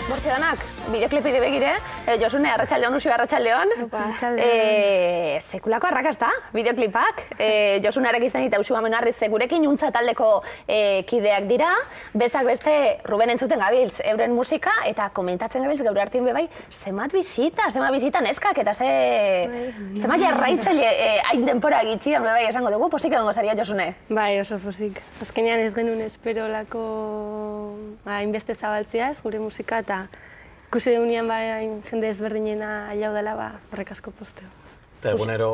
Bortxedanak, bideoklipi begire, Josune, arratsaldeon, Uxue, arratsaldeon. Sekulako arrakasta, bideoklipak. Josune arrakizten eta Uxue Amenarriz gurekin Untza taldeko kideak dira. Bestak beste, Ruben entzuten gabiltz euren musika eta komentatzen gabiltz gaur artien bebai, zenbat bizita neskak eta zenbat jarraitzaile hain denpora gitxian bebai esango dugu, posik egongo zaria Josune. Bai, oso posik. Azkenean ez genuen espero lako hainbeste zabaltzeaz gure musika eta ikusi dugunean jende ezberdinena ailau dela horrek asko posteo. Eta egunero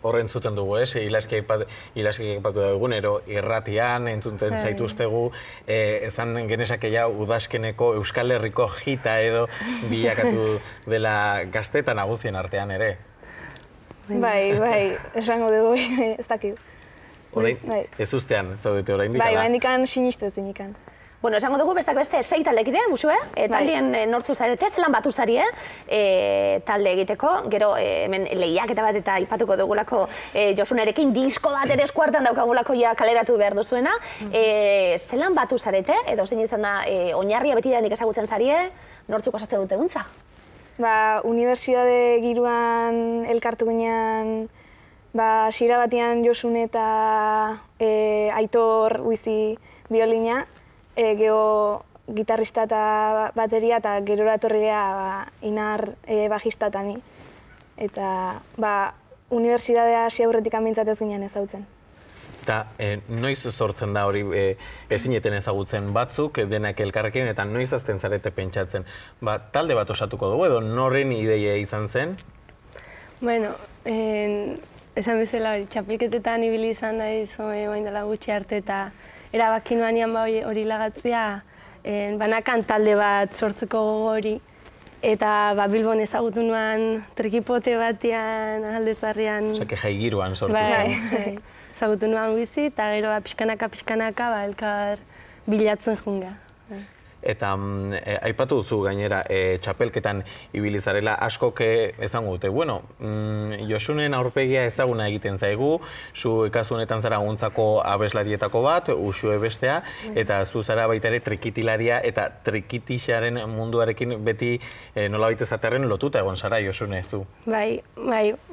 hor entzuten dugu, ilaski aipatu da egunero irratian entzuten zaituztegu, ezan genezakeia udazkeneko Euskal Herriko jita edo bilakatu dela gaztetan nagusien artean ere. Bai, esango dugu, ez dakit. Ez ustean, zaudete orain dikala? Bai, baindikan sinistez dinikan. Bueno, esango dugu bestak beste sei taldekide, Uxue, taldien nortzu zarete, zelan batu zarie talde egiteko, gero hemen lehiaketa bat eta aipatuko dugulako Josunerekin disko bat ere eskuartan daukagulako ja kaleratu behar duzuena. Zelan batu zarete, edo zein izan da oinarria beti da nik ezagutzen zarie, nortzuk osatzen dute Untza? Unibertsitate giroan elkartu ginean, hasiera batean Josune eta Aitor Huizi biolina, geho gitarrista eta bateria eta gerora etorri geha Inar bajista eta ni. Eta unibertsitatea hasi aurretik amintzatez ginen ezautzen. Eta noiz sortzen da hori ezineten ezagutzen batzuk, denak elkarrekin, eta noiz azten zarete pentsatzen? Talde bat osatuko dugu edo norren ideia izan zen? Bueno, esan bezala txapelketetan ibili izan naiz orain dela gutxi arte eta erabaki nuanean hori lagatzea, banakan talde bat sortzeko gogo hori, eta Bilbon ezagutu nuan trikipote batean, aldezarrian... Osea, jaigiruan sortu zen. Bai, ezagutu nuan bizi, eta gero pixkanaka elkar bilatzen junga. Eta aipatu duzu gainera txapelketan ibili zarela askok esango dute. Bueno, Josunen aurpegia ezaguna egiten zaigu, zu kasu honetan zara Untzako abeslarietako bat, Uxue bestea, eta zu zara baita ere trikitilaria eta trikitixaren munduarekin beti nolabait ezaterren lotuta egon zara Josune zu. Bai,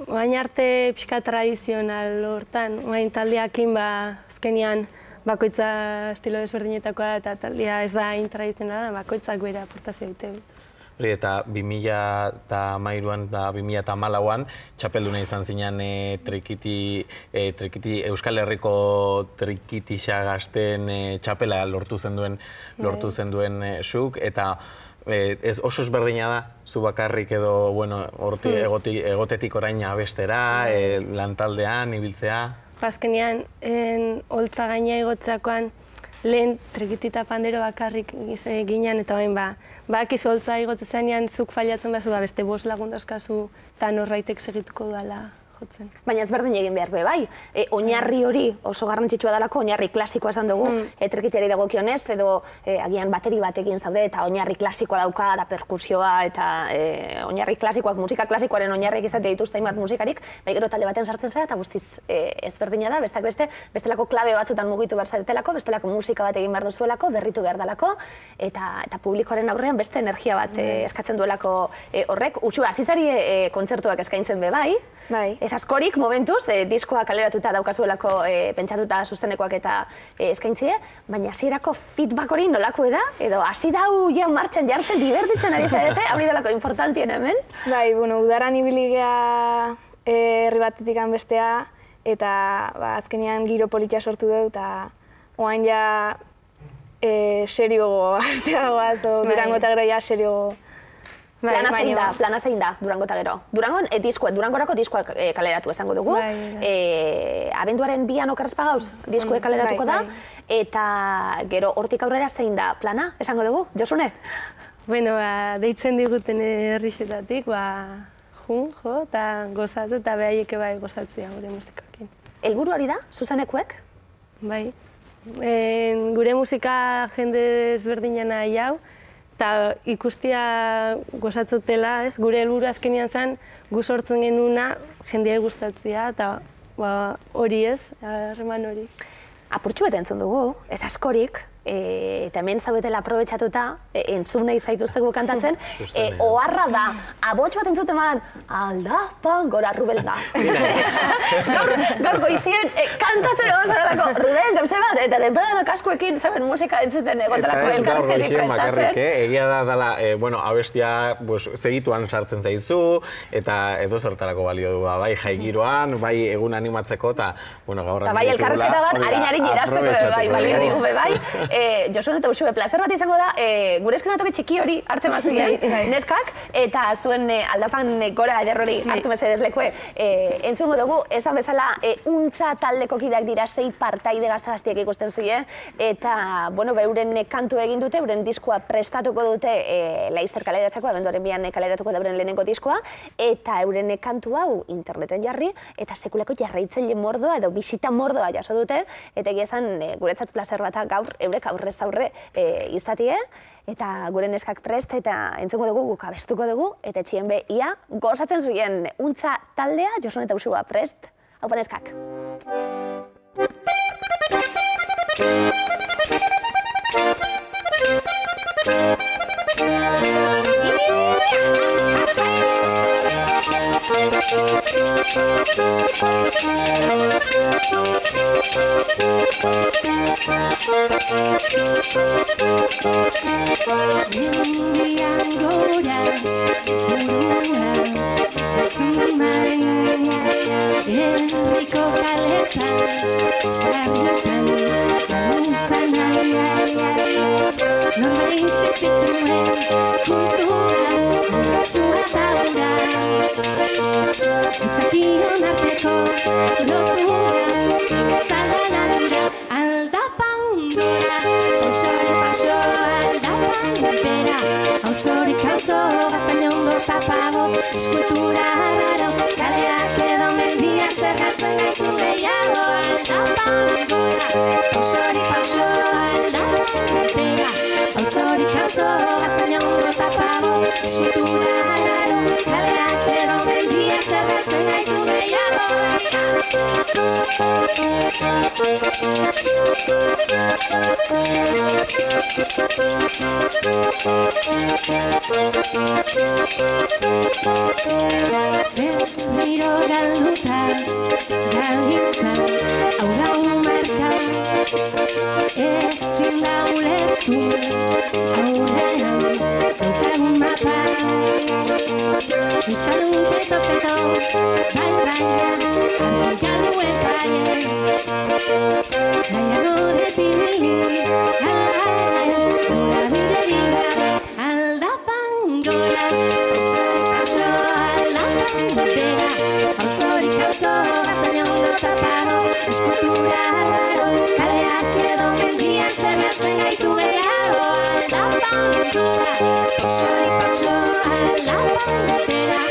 oain arte pixka tradizional hortan, oain taldeakin azkenean bakoitza estilo desberdinetakoa eta taldea ez da intradizionala, bakoitzak bere aportazioa dute. Eta 2013an eta 2014an txapelduna izan zinen Euskal Herriko trikitixa gazten txapela lortu zen duen zuk, eta oso ezberdina da, zu bakarrik edo egotetik orain abestera, lantaldean, ibiltzea? Azkenean, holtza gaina igotzeakoan lehen trikiti eta pandero bakarrik ginen, eta bain bakizu holtza igotze zenean zuk fallatzen bazu, beste 5 lagun dauzkazu eta norbaitek segituko duela jotzen. Baina ezberdin egin behar bai, oinarri hori oso garrantzitsua dalako, oinarri klasikoa esan dugu, trikitiari dagokionez, edo agian bateri batekin zaude eta oinarri klasikoa dauka, da perkusioa eta oinarri klasikoak, musika klasikoaren oinarriak izate dituzte hainbat musikarik, gero talde baten sartzen zara eta guztiz ezberdina da, bestak beste, bestelako klabe batzutan mugitu behar zaretelako, bestelako musika bat egin behar duzuelako, berritu behar dalako, eta publikoaren aurrean beste energia bat eskatzen duelako horrek. Uxue, hasi zari kontzertuak eskaintzen bai, ez askorik, momentuz, diskoa kaleratuta daukazuelako pentsatuta zuzenekoak eta eskaintzie, baina hasierako feedback hori nolako da? Edo hasi dau ja martxan jartzen dibertitzen ari zarete, hori delako importantien hemen? Bai, udaran ibili geha herri batetik bestea, eta azkenean giro politia sortu dut, eta oain ja seriogo hasteagoaz, Durango eta gero ja seriogo. Plana zein da, Durango eta gero. Durangorako diskoak kaleratu esango dugu. Abenduaren 2an okerrezpa gauz, diskoek kaleratuko da. Eta gero hortik aurrera zein da plana, esango dugu, Josune? Bueno, deitzen diguten herrixetatik, jun, jo, eta gozatu, eta behaieke gozatzea gure musikakin. Helburuari da, zuzenekuek? Bai. Gure musika jende ezberdinen nahi hau, eta ikustia gozatzutela, gure helburu azkenean zen, gu sortzen genuna jendea gustatzea, eta hori harreman hori. Apurtxu bat entzun dugu, ez askorik, eta hemen zaudetela aprobetxatuta, entzun nahi zaituztegu kantatzen, oharra da, abots bat entzuten badan, aldapan gora Rubel da. Gaur goizien, kantatzen egon zarelako, Rubel, gauze bat, eta denperadan askoekin, zaben musika entzuten egotelako elkarrizkeri prestatzen. Egia da dela, abestia segituan sartzen zaizu, eta edo zertarako balio du, bai jaigiroan, bai egun animatzeko, eta gaur bai elkarrizketa bat, harin irazteko bai, balio digu bai. Josun eta Uxue, plazer bat izango da, gure eskenatoki txiki hori hartzen mazuien neskak, eta zuen aldapan gora ederrori hartu mesedez lekue entzungo dugu, esan bezala untza taldeko kideak dira 6 partaide gazte-gaztiek ikusten zuie, eta, euren kantu egin dute, euren diskoa prestatuko dute laizzer kaleratzeko, abenduaren 2an kaleratuko da euren lehenengo diskoa, eta euren kantu hau interneten jarri, eta sekulako jarraitzaile mordoa edo bisita mordoa jaso dute, eta egia esan guretzat plazer bat gaur, eurek aurrez aurre izatie, eta gure neskak prest, eta entzungo dugu, guk abestuko dugu, eta etxien be, ia, gozatzen zuen untza taldea, Josun eta Uxua prest, hau neskak. Mendian gora, buruan, herriko kaletan, sarritan, nintzen norbain zituen kultura, zua daura, izakion arteko lotura, zalanadura, aldapan gora, pausori pauso aldapan bera, auzorik auzo, gaztainondo tapago, eskultura raro, kaleak edo mendiak zerratzen gaitu gehiago, aldapan gora, pausori pauso aldapan bera, auzorik auzo, gaztainondo tapago, eskultura raro, kaleak edo mendiak zerratzen gaitu gehiago. Berriro galduta, gabiltza, hau da marka, ezin da ulertu, aurrean, daukagun mapa. Euskaldun peto, baina, galuen pare, nahiago detibili, gora bideria, aldapan gora, pauso aldapan bera, auzorik auzo, gaztainondo tapago, eskultura raro, kaleak edo mendiak zerratzen gaitu gehiago, aldapan gora, pausorik pauso aldapan bera,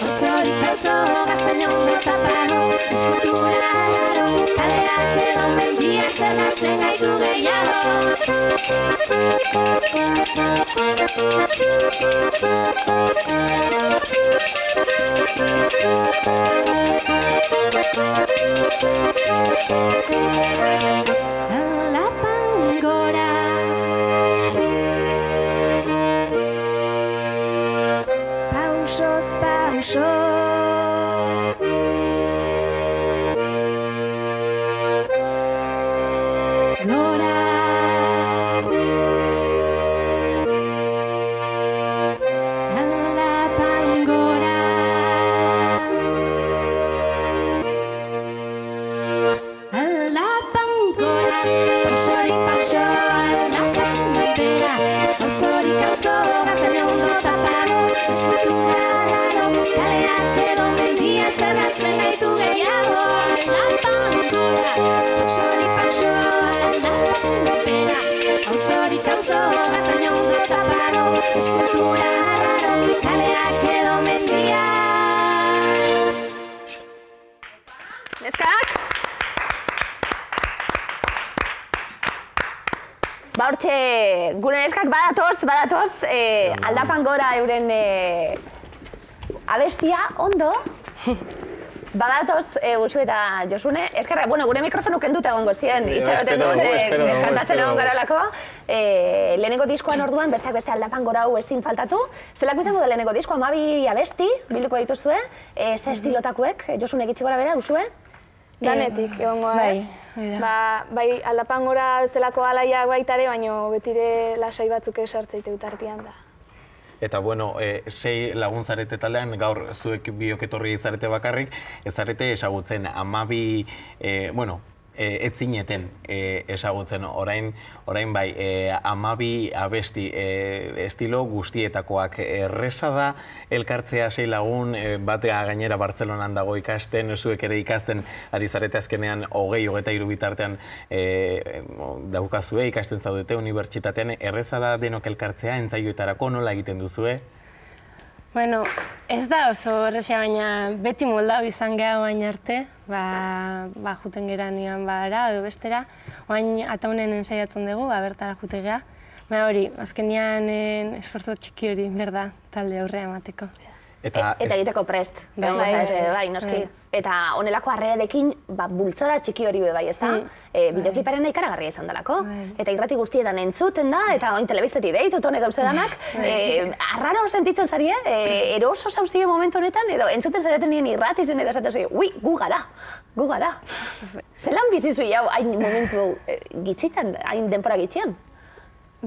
auzorik auzo, gaztainondo tapago, eskultura raro, kaleak edo mendiak zerratzen gaitu gehiago. Aldapan gora, pausoz pauso, gora, aldapan gora, aldapan gora, pausorik pauso, aldapan bera, auzorik auzo, gaztainondo tapago, eskultura raro, kaleak edo mendiak zerratzen gaitu gehiago, aldapan gora, pausorik pauso, aldapan bera, auzorik auzo, gaztainondo tapago, eskultura raro, kaleak edo mendiak. Neskak? Ba hortxe, gure neskak badatoz, aldapan gora euren abestia, ondo? Badatoz, Usu eta Josune, eskerra, bueno, gure mikrofonu kenduta egongo ziren, itxaroten dut, kantatzen egon garalako. Lehenengo diskoan orduan, besteak beste aldapan gora hau ezin faltatu. Zelako izango da lehenengo diskoa, 12 abesti, bilduko dituzue, ze estilotakuek, Josune gitxi gora bera, Usue? Danetik, egongo ez. Bai, aldapan gora bezalako alaiak baitare, baina betire lasai batzuk esartzeite utartian da. Eta, bueno, 6 lagun zarete taldean, gaur zuek biok etorri zarete bakarrik, ez zarete esagutzen 12, bueno, etzineten esagutzen orain bai 12 abesti estilo guztietakoak. Erresa da elkartzea 6 lagun, batea gainera Bartzelonan dago ikasten, zuek ere ikasten ari zarete azkenean 20-23 bitartean daukazue, ikasten zaudete unibertsitatean. Erresa da denok elkartzea, entzaioetarako nola egiten duzue? Bueno, ez da oso horrexea, baina beti moldau izan geha oain arte, juten gera nian bara edo bestera, oain ataunen ensaiatzen dugu, bertara jute geha. Baina hori, azkenean esforzo txiki hori, berda, talde aurrea emateko. Eta egiteko prest, bai, noski. Eta honelako harrerarekin bultzada txiki hori bai, ezta? Bideokliparen ikaragarria izan dalako. Eta irrati guztietan entzuten da, eta oin telebiztetik deitut honek gauze danak. Arraro sentitzen zari, eroso zauzio momentu honetan, edo entzuten zareten nien irrati zen edo esaten zari, ui, gu gara. Zelan bizizui hau, hain momentu gitzitan, hain denpora gitzian?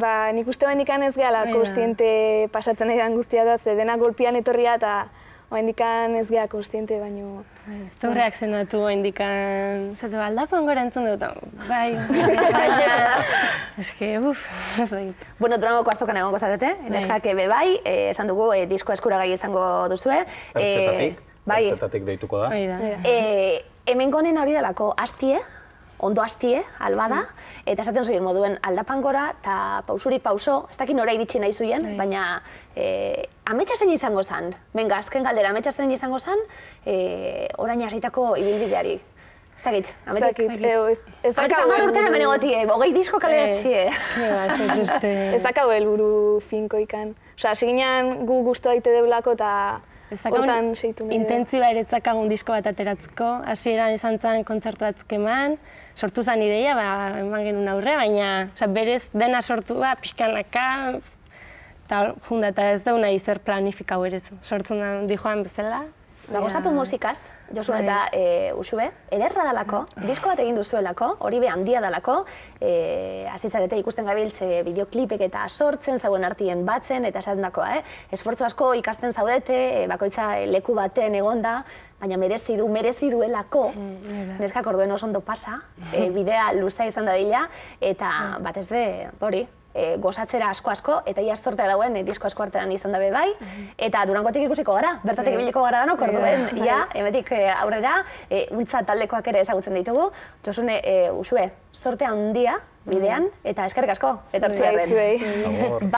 Nik uste bendikan ez gehala konstiente pasatzen edan guztia da, ze dena golpian etorria eta bendikan ez gehala konstiente, baino... Torreak zenatu bendikan, zate aldapan gora entzun dut, baina... Eske, ez da egit. Bueno, Durangoko azokan egongo zarete, neskak ebe bai, esan dugu disko eskuragai izango duzue. Ertzetatik deituko da. Hemen gonen hori dalako, hastie, ondo hastie, albada, eta esaten zuen moduen aldapan gora eta pausuri pauso, ez dakit nora iritsi nahi zuien, baina ametsa zein izango zen, benga, azken galdera, ametsa zein izango zen, orain hasitako ibilbideari. Ez dakit, ametik. Ametik 10 urtera hemen egotie, 20 disko kaleratzie. Ez dakau helburu finko ikan. Osa, seginan gu guztu aite deulako eta hortan seitu nire. Intentzioa eretzakagun disko bat ateratzeko, hasieran esan zen kontzertu batzuk eman, sortu zen ideia, eman genuen aurre, baina berez dena sortu da, pixkanaka, eta junda, eta ez dauna izer planifikau ere zu. Sortu di joan bezala. Gozatu musikaz, Josu eta Usue, ederra dalako, disko bat egin duzuelako, hori be handia dalako, hasi zarete ikusten gabiltze bideoklipek eta sortzen, zauen artien batzen, eta esaten dakoa, esfortzu asko ikasten zaudete, bakoitza leku baten egonda, baina merezi duelako, neskak orduen oso ondo pasa, bidea luzea izan dadila, eta batez be, hori, gozatzera asko, eta ia sortea dauen disko asko artean izan dabe bai, eta Durangotik ikusiko gara, bertatik ibiliko gara danok, orduen, ja, emetik aurrera, untza taldekoak ere ezagutzen ditugu. Josune, Usue, sorte handia bidean, eta eskerrik asko, etortzea den.